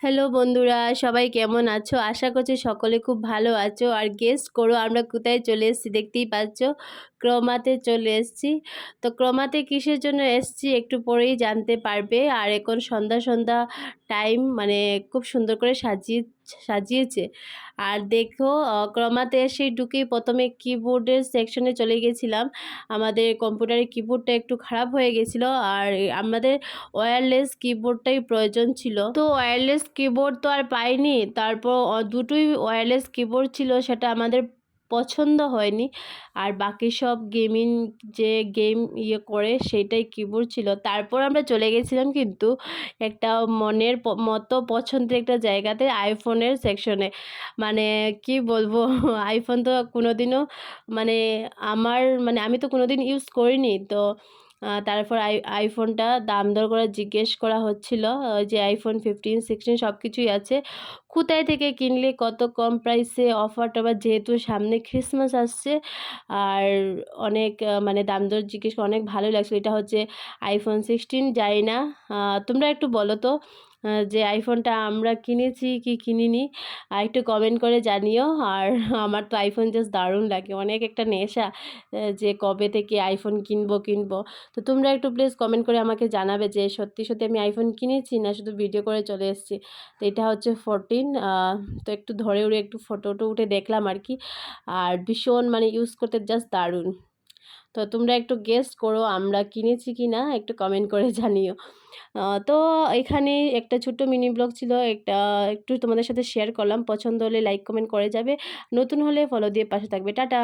Hello বন্ধুরা, সবাই কেমন আছো? আশা করছি সকলে খুব ভালো আছো। আর গেস করো আমরা কোথায় চলে এসেছি? দেখতেই পাচ্ছ, ক্রোমাতে চলে এসেছি। তো ক্রোমাতে কিসের জন্য এসেছি একটু পরেই জানতে পারবে। আর এখন সন্ধ্যা সন্ধ্যা টাইম, মানে খুব সুন্দর করে সাজিয়েছে। আর দেখো, ক্রোমাতে এসে ঢুকেই প্রথমে কিবোর্ডের সেকশনে চলে গেছিলাম। আমাদের কম্পিউটারের কিবোর্ডটা একটু খারাপ হয়ে গেছিলো, আর আমাদের ওয়্যারলেস কিবোর্ডটাই প্রয়োজন ছিল। তো ওয়্যারলেস কিবোর্ড তো আর পাইনি। তারপর দুটোই ওয়্যারলেস কিবোর্ড ছিল, সেটা আমাদের পছন্দ হয়নি। আর বাকি সব গেমিং, যে গেম করে সেইটাই কিবোর্ড ছিল। তারপর আমরা চলে গেছিলাম কিন্তু একটা মনের মতো পছন্দের একটা জায়গাতে, আইফোনের সেকশনে। মানে কি বলবো, আইফোন তো কোনোদিনও, মানে আমি তো কোনোদিন ইউজ করিনি। তো তারপর আইফোনটা দাম দর করে জিজ্ঞেস করা হচ্ছিল, যে আইফোন 15, 16 সব কিছুই আছে, কোথায় থেকে কিনলে কত কম প্রাইসে অফার টফার, যেহেতু সামনে ক্রিসমাস আসছে। আর অনেক মানে দাম দর জিজ্ঞেস করে অনেক ভালো লাগছে। এটা হচ্ছে আইফোন 16, যাই না। তোমরা একটু বলো তো, যে আইফোনটা আমরা কিনেছি কি কিনিনি, আর একটু কমেন্ট করে জানিও। আর আমার তো আইফোন জাস্ট দারুণ লাগে, অনেক একটা নেশা, যে কবে থেকে আইফোন কিনবো। তো তোমরা একটু প্লিজ কমেন্ট করে আমাকে জানাবে যে সত্যি সত্যি আমি আইফোন কিনেছি না শুধু ভিডিও করে চলে এসেছি। তো এটা হচ্ছে 14। তো একটু ধরে উড়ে একটু ফটো উঠে দেখলাম আর কি। আর ভীষণ মানে ইউজ করতে জাস্ট দারুণ। তো তোমরা একটু গেস করো আমরা কিনেছি কি না, একটু কমেন্ট করে জানিও। তো এখানে একটা ছোট্ট মিনি ব্লগ ছিল, একটু তোমাদের সাথে শেয়ার করলাম। পছন্দ হলে লাইক কমেন্ট করে যাবে, নতুন হলে ফলো দিয়ে পাশে থাকবে। টাটা।